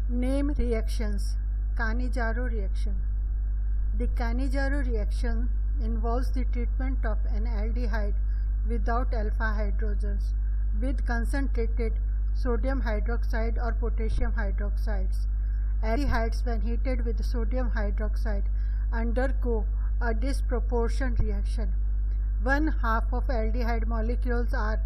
Name reactions. Cannizzaro reaction. The Cannizzaro reaction involves the treatment of an aldehyde without alpha hydrogens with concentrated sodium hydroxide or potassium hydroxides. Aldehydes, when heated with sodium hydroxide, undergo a disproportion reaction. One half of aldehyde molecules are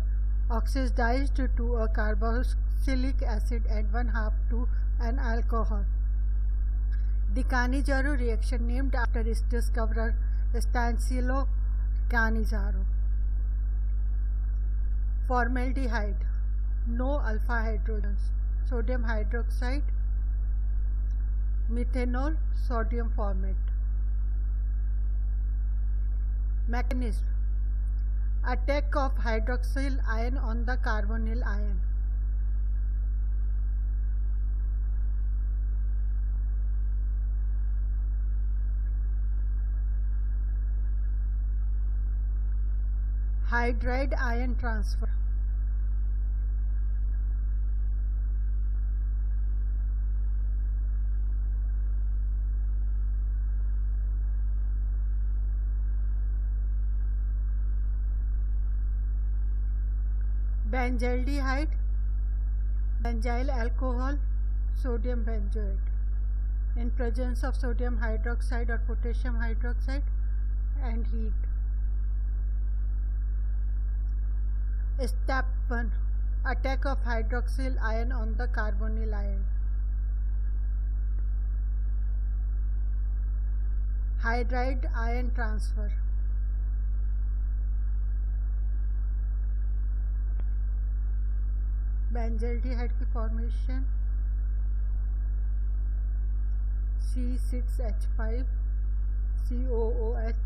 oxidized to a carboxylic acid and one half to an alcohol. The Cannizzaro reaction, named after its discoverer Stanislao Cannizzaro. Formaldehyde, no alpha hydrogens, sodium hydroxide, methanol, sodium formate. Mechanism: attack of hydroxyl ion on the carbonyl ion. Hydride ion transfer. Benzaldehyde, benzyl alcohol, sodium benzoate. In presence of sodium hydroxide or potassium hydroxide and heat. Step 1. Attack of hydroxyl ion on the carbonyl ion. Hydride ion transfer. Benzaldehyde की formation C6H5 COOH.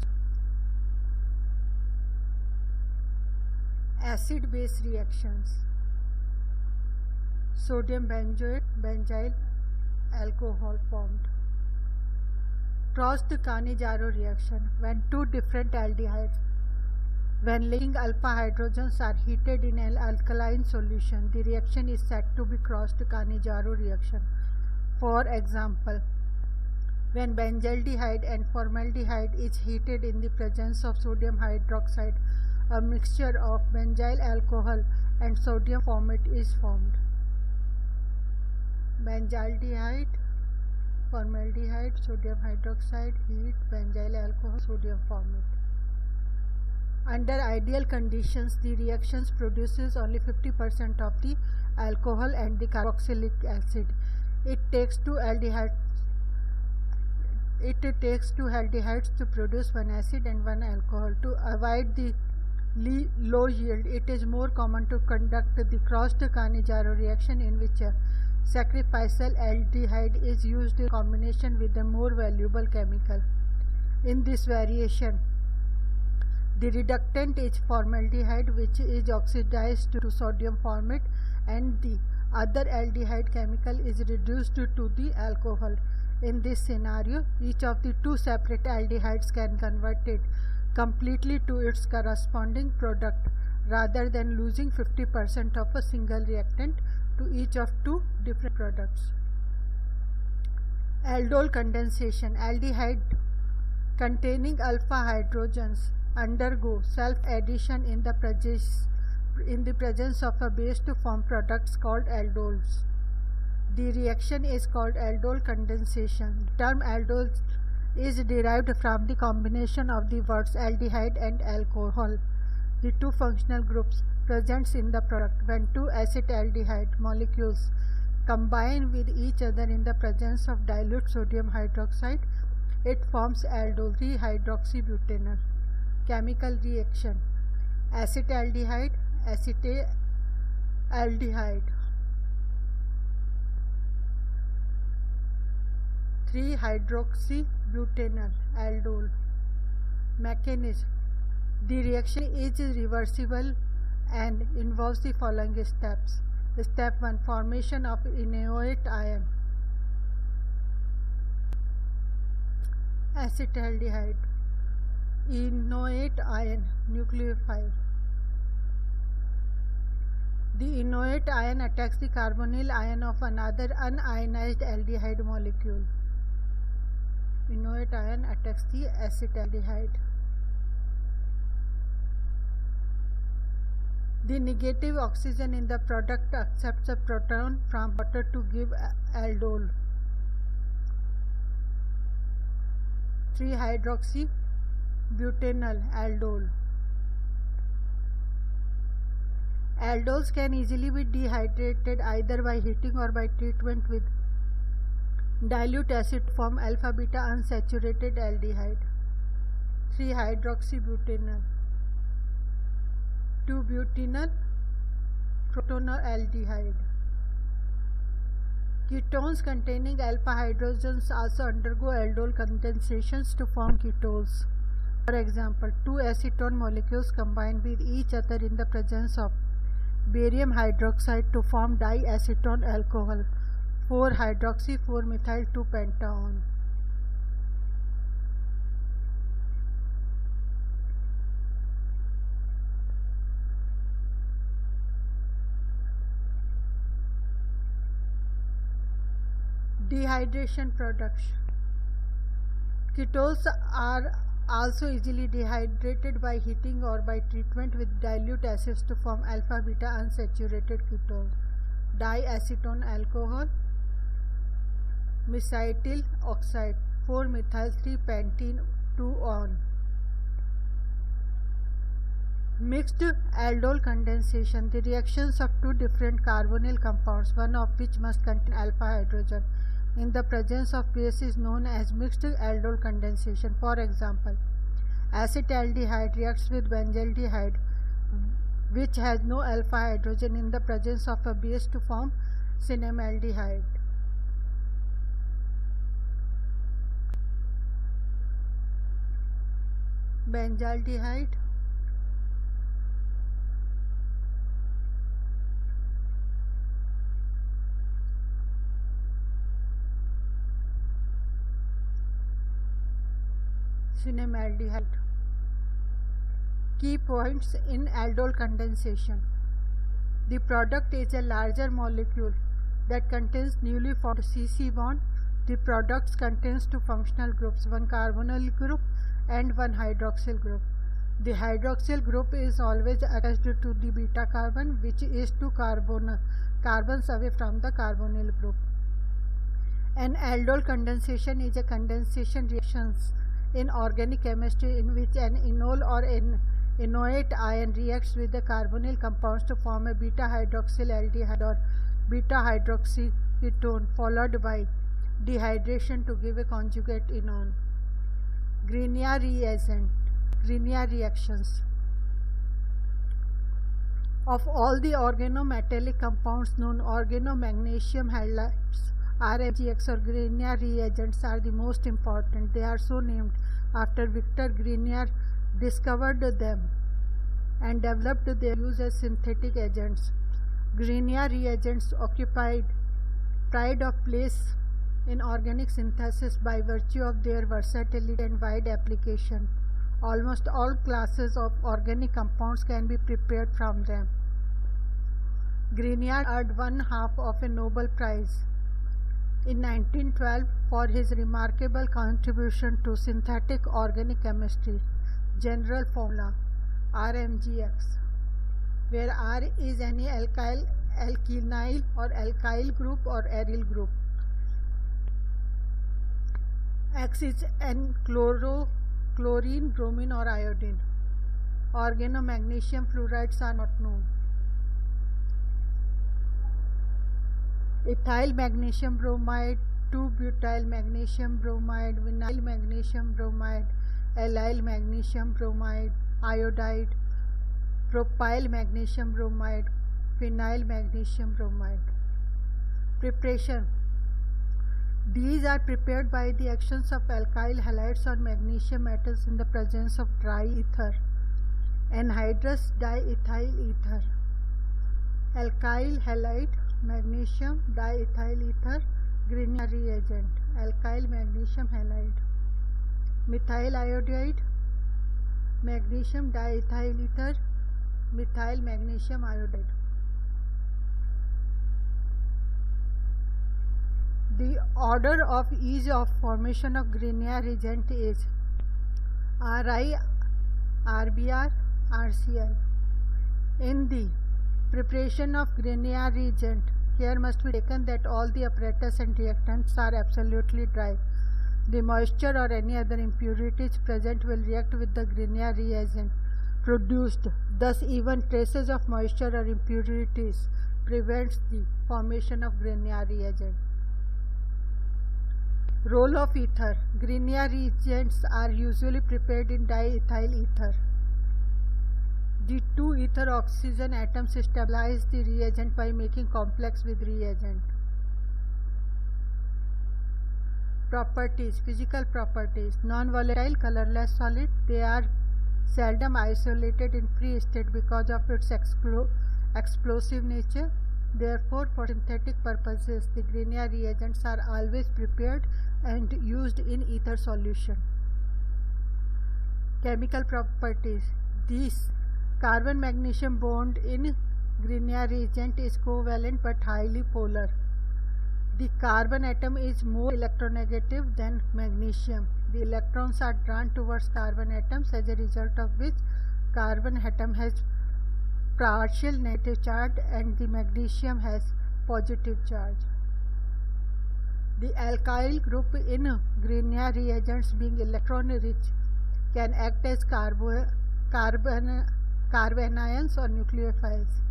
Acid base reactions: sodium benzoate, benzyl alcohol formed. Proust-Cannizzaro reaction: when two different aldehydes, when lacking alpha hydrogens, are heated in an alkaline solution, the reaction is said to be Proust-Cannizzaro reaction. For example, when benzaldehyde and formaldehyde is heated in the presence of sodium hydroxide, a mixture of benzyl alcohol and sodium formate is formed. Benzaldehyde, formaldehyde, sodium hydroxide, heat, benzyl alcohol, sodium formate. Under ideal conditions, the reactions produces only 50% of the alcohol and the carboxylic acid. It takes two aldehydes to produce one acid and one alcohol. To avoid the low yield, it is more common to conduct the Proust-Cannizzaro reaction, in which a sacrificial aldehyde is used in combination with a more valuable chemical. In this variation, the reductant is formaldehyde, which is oxidized to sodium formate, and the other aldehyde chemical is reduced to the alcohol. In this scenario, each of the two separate aldehydes can convert it completely to its corresponding product, rather than losing 50% of a single reactant to each of two different products. Aldol condensation: aldehyde containing alpha hydrogens undergo self-addition in the presence of a base to form products called aldols. The reaction is called aldol condensation. The term aldol is derived from the combination of the words aldehyde and alcohol, the two functional groups present in the product. When two acetaldehyde molecules combine with each other in the presence of dilute sodium hydroxide, it forms aldol, the hydroxybutanol. Chemical reaction: acetaldehyde, acetaldehyde, 3-hydroxybutanol, aldol. Mechanism: the reaction is reversible and involves the following steps. Step 1. Formation of enoate ion. Acetaldehyde, enoate ion, nucleophile. The inert ion attacks the carbonyl ion of another unionized aldehyde molecule. Inert ion attacks the acetaldehyde. The negative oxygen in the product accepts a proton from water to give aldol. 3-hydroxybutanol aldol. Aldols can easily be dehydrated either by heating or by treatment with dilute acid to form alpha beta unsaturated aldehyde. 3-hydroxybutanol. 2-butanol protonaldehyde. Ketones containing alpha hydrogens also undergo aldol condensations to form ketones. For example, 2 acetone molecules combine with each other in the presence of barium hydroxide to form diacetone alcohol, 4-hydroxy-4-methyl-2-pentanone. Dehydration products. Ketones are also easily dehydrated by heating or by treatment with dilute acids to form alpha beta unsaturated ketone, diacetone alcohol, mesaethyl oxide, 4-methyl-3-pentene-2-on. Mixed aldol condensation. The reactions of two different carbonyl compounds, one of which must contain alpha hydrogen, in the presence of base is known as mixed aldol condensation. For example, acetaldehyde reacts with benzaldehyde, which has no alpha hydrogen, in the presence of a base to form cinnamaldehyde. Benzaldehyde, cinnamaldehyde. Key points in aldol condensation. The product is a larger molecule that contains newly formed CC bond. The product contains two functional groups, one carbonyl group and one hydroxyl group. The hydroxyl group is always attached to the beta carbon, which is two carbons away from the carbonyl group. An aldol condensation is a condensation reaction in organic chemistry in which an enol or an enoate ion reacts with the carbonyl compounds to form a beta hydroxylaldehyde or beta hydroxy ketone, followed by dehydration to give a conjugate enone. Grignard reagent. Grignard reactions. Of all the organometallic compounds known, organomagnesium halides, RMGX or Grignard reagents are the most important. They are so named after Victor Grignard discovered them and developed their use as synthetic agents. Grignard reagents occupied pride of place in organic synthesis by virtue of their versatility and wide application. Almost all classes of organic compounds can be prepared from them. Grignard earned 1/2 of a Nobel Prize in 1912 for his remarkable contribution to synthetic organic chemistry. General formula RMGX, where R is any alkyl, alkenyl or alkyl group or aryl group. X is an chlorine, bromine or iodine. Organomagnesium fluorides are not known. Ethyl magnesium bromide, 2-butyl magnesium bromide, vinyl magnesium bromide, allyl magnesium bromide, iodide, propyl magnesium bromide, phenyl magnesium bromide. Preparation. These are prepared by the actions of alkyl halides on magnesium metals in the presence of dry ether. Anhydrous diethyl ether. Alkyl halide, magnesium diethyl ether, Grignard reagent, alkyl magnesium halide. Methyl iodide, magnesium diethyl ether, methyl magnesium iodide. The order of ease of formation of Grignard reagent is RI, RBR, RCI. In the preparation of Grignard reagent, care must be taken that all the apparatus and reactants are absolutely dry. The moisture or any other impurities present will react with the Grignard reagent produced. Thus, even traces of moisture or impurities prevents the formation of Grignard reagent. Role of ether. Grignard reagents are usually prepared in diethyl ether. The two ether oxygen atoms stabilize the reagent by making complex with reagent. Properties. Physical properties. Non-volatile, colorless solid. They are seldom isolated in free state because of its explosive nature. Therefore, for synthetic purposes, the Grignard reagents are always prepared and used in ether solution. Chemical properties. This carbon-magnesium bond in Grignard reagent is covalent but highly polar. The carbon atom is more electronegative than magnesium. The electrons are drawn towards carbon atoms, as a result of which carbon atom has partial negative charge and the magnesium has positive charge. The alkyl group in Grignard reagents, being electron rich, can act as carbanions or nucleophiles.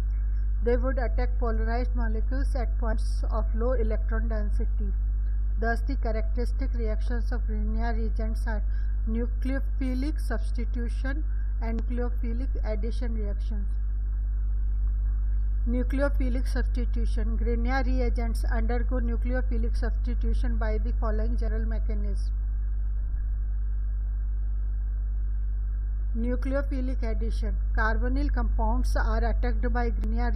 They would attack polarized molecules at points of low electron density. Thus, the characteristic reactions of Grignard reagents are nucleophilic substitution and nucleophilic addition reactions. Nucleophilic substitution. Grignard reagents undergo nucleophilic substitution by the following general mechanism. Nucleophilic addition. Carbonyl compounds are attacked by Grignard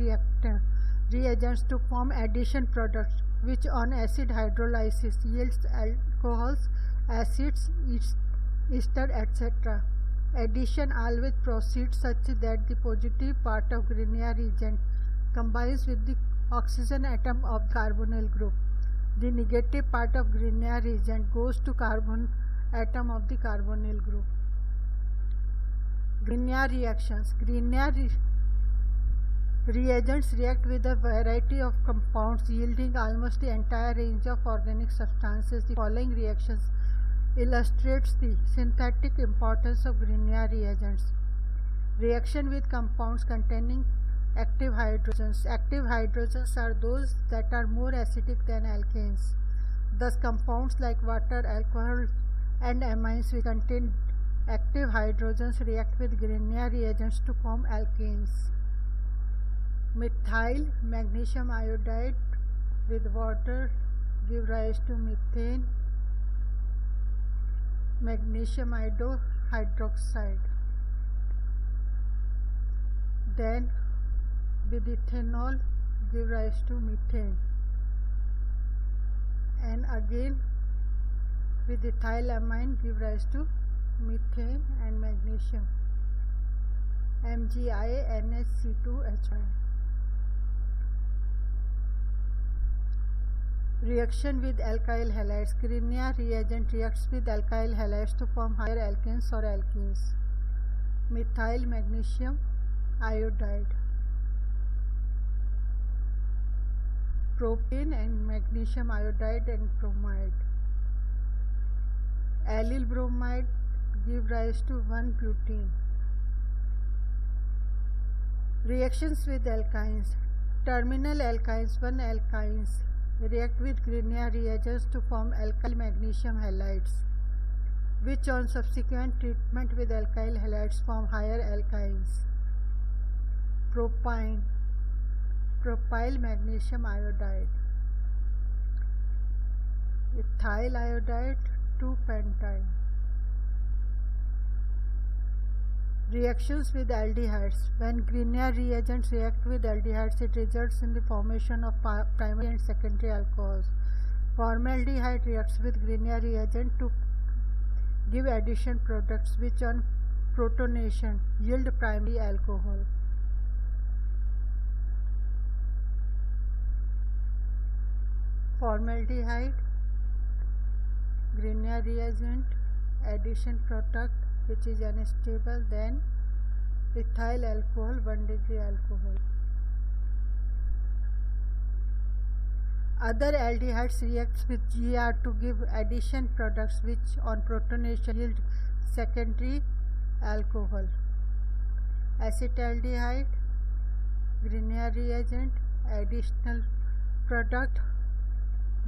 reagents to form addition products, which on acid hydrolysis yields alcohols, acids, ester, etc. Addition always proceeds such that the positive part of Grignard reagent combines with the oxygen atom of carbonyl group. The negative part of Grignard reagent goes to carbon atom of the carbonyl group. Grignard reactions. Grignard reagents react with a variety of compounds yielding almost the entire range of organic substances. The following reactions illustrates the synthetic importance of Grignard reagents. Reaction with compounds containing active hydrogens. Active hydrogens are those that are more acidic than alkanes. Thus, compounds like water, alcohol, and amines which contain active hydrogens react with Grignard reagents to form alkanes. Methyl magnesium iodide with water give rise to methane, magnesium hydroxide. Then with ethanol give rise to methane, and again with ethylamine give rise to methane and magnesium, MgI-NH2COH. Reaction with alkyl halides. Grignard reagent reacts with alkyl halides to form higher alkanes or alkenes. Methyl magnesium iodide, propane and magnesium iodide and bromide. Allyl bromide give rise to 1-butene. Reactions with alkynes. Terminal alkynes, 1-alkynes, react with Grignard reagents to form alkyl magnesium halides, which on subsequent treatment with alkyl halides form higher alkynes. Propyne, propyl magnesium iodide. Ethyl iodide, 2-pentyne. Reactions with aldehydes. When Grignard reagents react with aldehydes, it results in the formation of primary and secondary alcohols. Formaldehyde reacts with Grignard reagent to give addition products which on protonation yield primary alcohol. formaldehyde, Grignard reagent, addition product which is unstable, then ethyl alcohol, 1 degree alcohol. Other aldehydes react with GR to give addition products which on protonation yield secondary alcohol. Acetaldehyde, Grignard reagent, additional product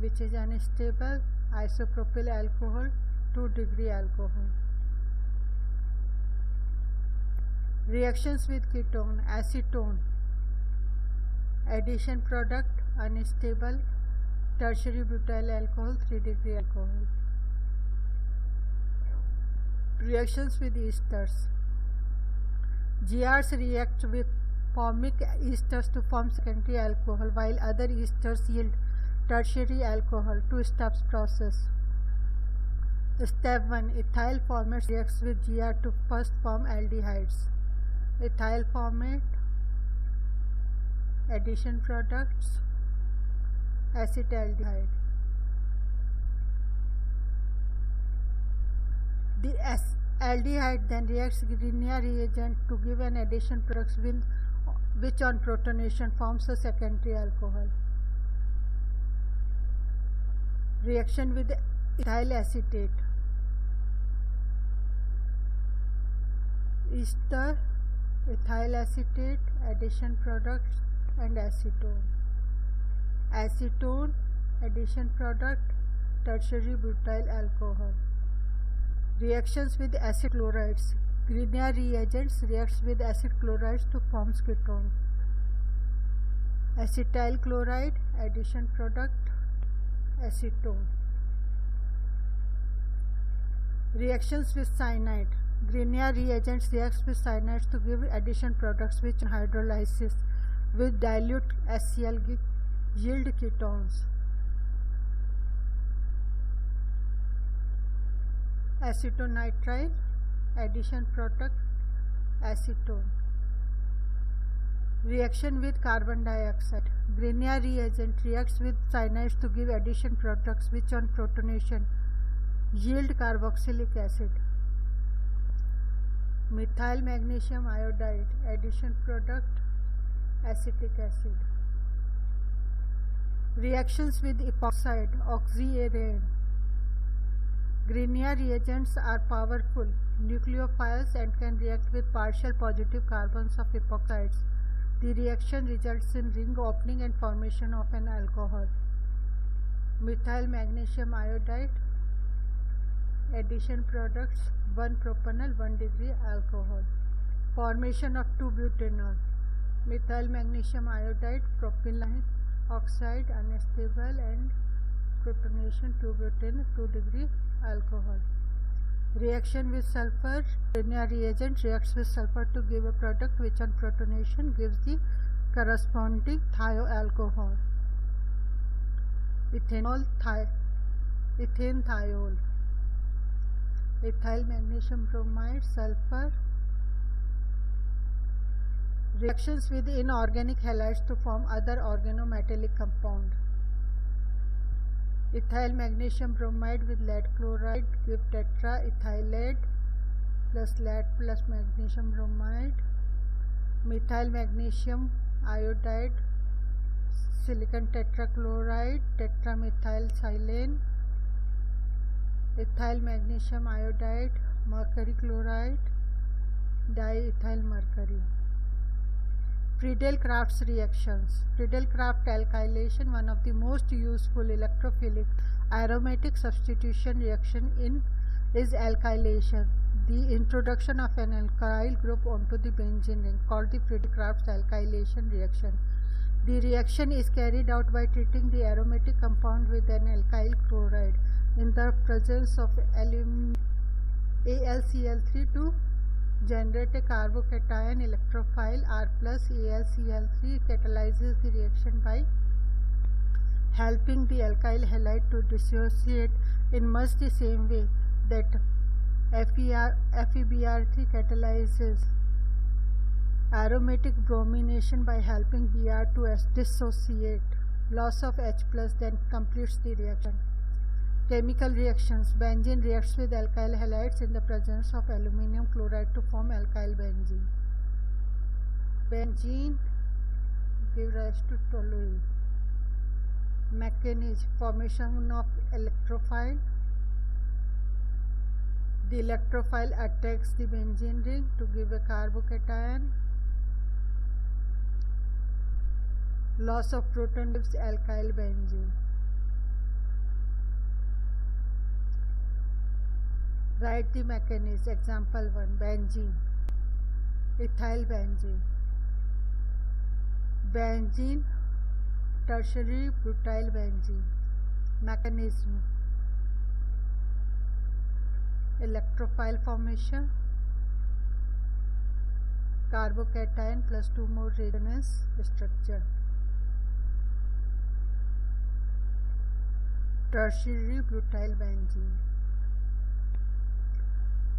which is unstable, isopropyl alcohol, 2 degree alcohol. Reactions with ketone, acetone, addition product unstable, tertiary butyl alcohol, 3 degree alcohol. Reactions with esters. GRs react with formic esters to form secondary alcohol, while other esters yield tertiary alcohol. 2 steps process. Step 1. Ethyl formate reacts with GR to first form aldehydes. Ethyl formate, addition products, acetaldehyde. The aldehyde then reacts with Grignard reagent to give an addition products which on protonation forms a secondary alcohol. Reaction with ethyl acetate. Ester, ethyl acetate, addition products and acetone. Acetone, addition product, tertiary butyl alcohol. Reactions with acid chlorides. Grignard reagents reacts with acid chlorides to form ketone. Acetyl chloride, addition product, acetone. Reactions with cyanide. Grignard reagents reacts with cyanides to give addition products which on hydrolysis with dilute HCl yield ketones. Acetonitrile, addition product, acetone. Reaction with carbon dioxide. Grignard reagent reacts with cyanides to give addition products which on protonation yield carboxylic acid. Methyl magnesium iodide, addition product, acetic acid. Reactions with epoxide, oxyarene. Grignard reagents are powerful nucleophiles and can react with partial positive carbons of epoxides. The reaction results in ring opening and formation of an alcohol. Methyl magnesium iodide, addition products, 1-propanol, 1 degree alcohol. Formation of 2-butanol. Methyl magnesium iodide, propylene oxide, unstable, and protonation 2-butane, 2 degree alcohol. Reaction with sulfur. Grignard reagent reacts with sulfur to give a product which on protonation gives the corresponding thioalcohol. Ethanol, ethane thiol. Ethyl magnesium bromide, sulfur. Reactions with inorganic halides to form other organometallic compound. Ethyl magnesium bromide with lead chloride give tetraethyllead plus lead plus magnesium bromide. Methyl magnesium iodide, silicon tetrachloride, tetramethylsilane. Ethyl magnesium iodide, mercury chloride, diethyl mercury. Friedel-Crafts reactions. Friedel-Crafts alkylation, one of the most useful electrophilic aromatic substitution reaction is alkylation, the introduction of an alkyl group onto the benzene ring, called the Friedel-Crafts alkylation reaction. The reaction is carried out by treating the aromatic compound with an alkyl chloride in the presence of AlCl3 to generate a carbocation electrophile. R plus AlCl3 catalyzes the reaction by helping the alkyl halide to dissociate in much the same way that FeBr3 catalyzes aromatic bromination by helping Br to dissociate. loss of H plus, then completes the reaction. Chemical reactions. Benzene reacts with alkyl halides in the presence of aluminum chloride to form alkyl benzene. Benzene gives rise to toluene. Mechanism. Formation of electrophile. The electrophile attacks the benzene ring to give a carbocation. Loss of proton gives alkyl benzene. Write the mechanism. Example 1. Benzene. Ethyl benzene. Benzene. Tertiary butyl benzene. Mechanism. Electrophile formation. Carbocation plus 2 more resonance structure. Tertiary butyl benzene.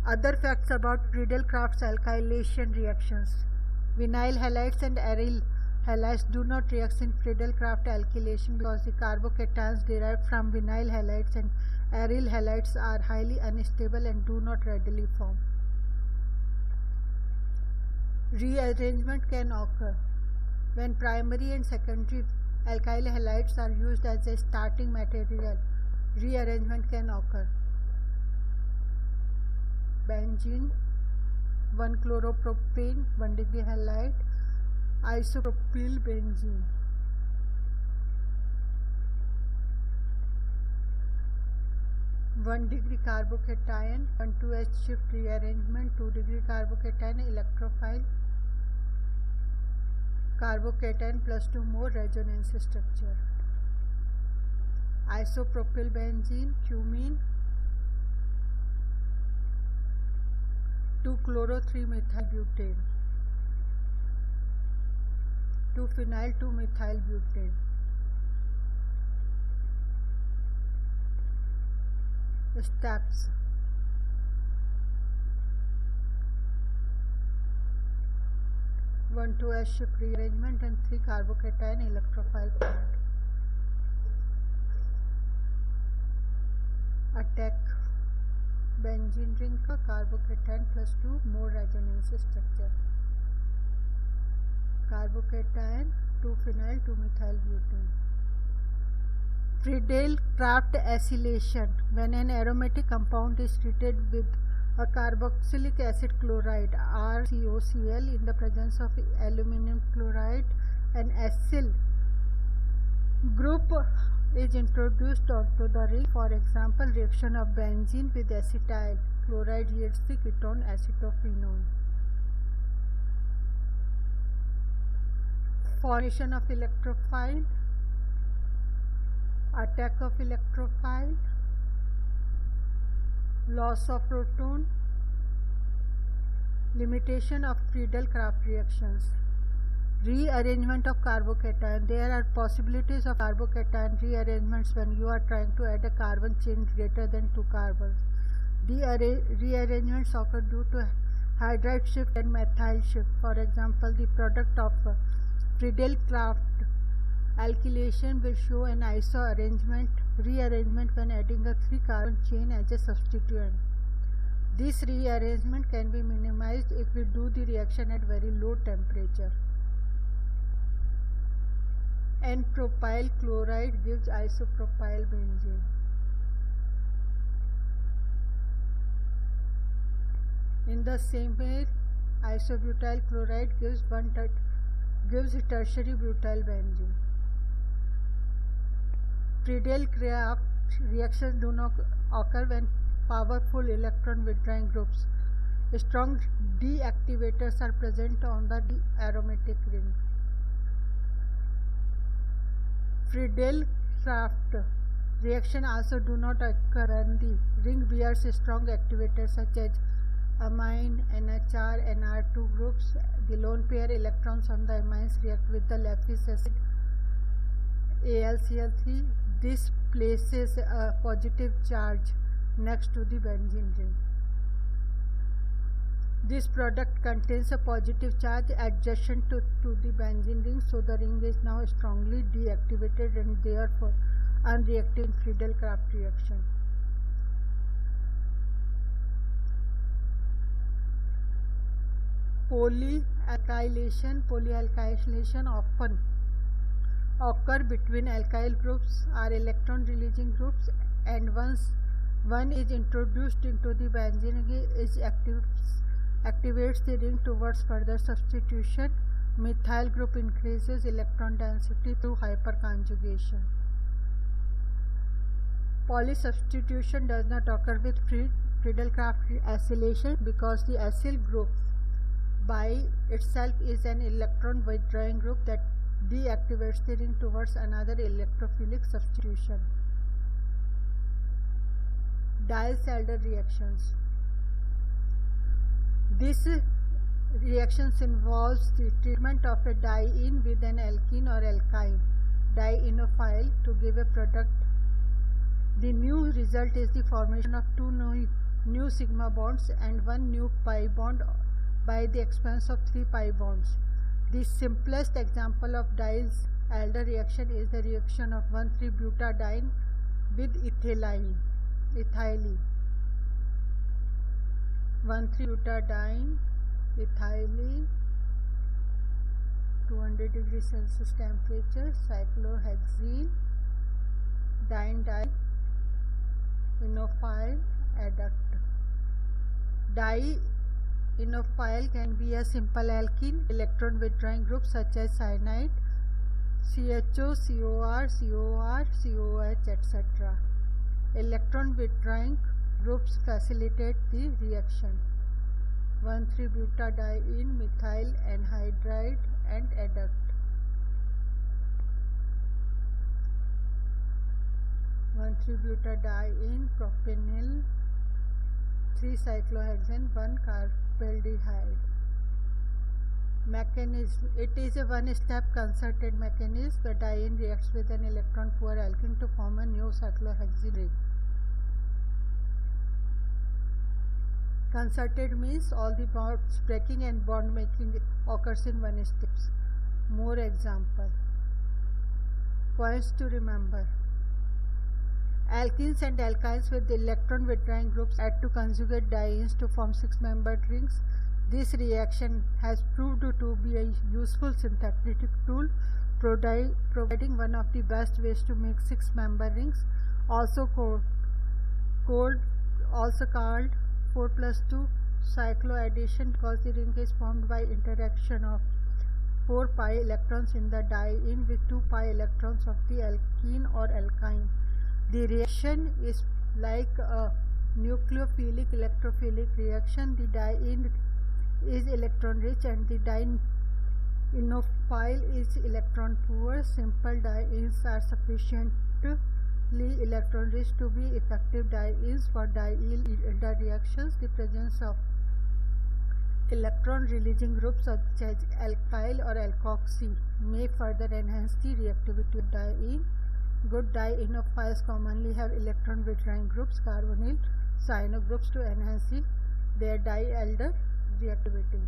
Other facts about Friedel-Crafts alkylation reactions. Vinyl halides and aryl halides do not react in Friedel-Crafts alkylation because the carbocations derived from vinyl halides and aryl halides are highly unstable and do not readily form. Rearrangement can occur when primary and secondary alkyl halides are used as a starting material. Rearrangement can occur. Benzene, 1-chloropropane, 1-degree halide, isopropyl benzene. One-degree carbocation, 1,2H shift rearrangement, 2-degree carbocation, electrophile, carbocation plus 2 more resonance structure. Isopropyl benzene, cumene, 2-chloro-3-methylbutane, 2-phenyl-2-methylbutane. Steps. One 2S shift rearrangement and 3 carbocation electrophile bond. Attack benzene ring का carbocation plus 2 more resonance structure. Carbocation 2-phenyl-2-methylbutane. Friedel-Crafts acylation. When an aromatic compound is treated with a carboxylic acid chloride (RCOCl) in the presence of aluminum chloride, an acyl group is introduced onto the ring. For example, reaction of benzene with acetyl chloride yields the ketone acetophenone. Formation of electrophile. Attack of electrophile, loss of proton, limitation of Friedel-Crafts reactions, rearrangement of carbocation. There are possibilities of carbocation rearrangements when you are trying to add a carbon chain greater than 2 carbons. The rearrangements occur due to hydride shift and methyl shift. For example, the product of Friedel-Crafts alkylation will show an iso rearrangement when adding a 3-carbon chain as a substituent. This rearrangement can be minimized if we do the reaction at very low temperature. N-propyl chloride gives isopropyl benzene. In the same way, isobutyl chloride gives tertiary butyl benzene. Friedel-Crafts reactions do not occur when powerful electron withdrawing groups. Strong deactivators are present on the aromatic ring. Friedel-Crafts reaction also do not occur when the ring bears strong activators such as amine, NHR, NR2 groups. The lone pair electrons on the amines react with the Lewis acid AlCl3. This places a positive charge next to the benzene ring. This product contains a positive charge adjacent to the benzene ring, so the ring is now strongly deactivated and therefore unreactive in Friedel-Crafts reaction. Polyalkylation often occur between alkyl groups or electron releasing groups, and once one is introduced into the benzene ring, activates the ring towards further substitution. Methyl group increases electron density through hyperconjugation. Polysubstitution does not occur with Friedel-Crafts acylation because the acyl group by itself is an electron withdrawing group that deactivates the ring towards another electrophilic substitution. Diels-Alder reactions. This reaction involves the treatment of a diene with an alkene or alkyne dienophile to give a product. The new result is the formation of two new sigma bonds and one new pi bond by the expense of 3 pi bonds. The simplest example of Diels-Alder reaction is the reaction of 1,3-butadiene with ethylene. 1,3-butadiene, ethylene, 200 degrees Celsius temperature, cyclohexene, dienophile adduct. Dienophile can be a simple alkene, electron withdrawing group such as cyanide, CHO, COR, COR, COH, etc. Electron withdrawing groups facilitate the reaction. 1,3-butadiene, methyl anhydride and adduct. 1,3-butadiene, propenyl, 3-cyclohexane, 1-carbaldehyde. Mechanism. It is a one-step concerted mechanism. The diene reacts with an electron-poor alkene to form a new cyclohexene ring. Concerted means all the bonds breaking and bond making occurs in one step. More example. Points to remember. Alkenes and alkynes with electron withdrawing groups add to conjugate dienes to form 6-membered rings. This reaction has proved to be a useful synthetic tool, providing one of the best ways to make 6-member rings, also called 4+2 cycloaddition, because the ring is formed by interaction of 4 pi electrons in the diene with 2 pi electrons of the alkene or alkyne. The reaction is like a nucleophilic electrophilic reaction. The diene is electron rich and the dienophile is electron poor. Simple dienes are sufficiently electron rich to be effective dienes for Diels-Alder reactions. The presence of electron releasing groups such as alkyl or alkoxy may further enhance the reactivity of diene. Good dienophiles commonly have electron withdrawing groups, carbonyl, cyano groups, to enhance their Diels-Alder reactivity.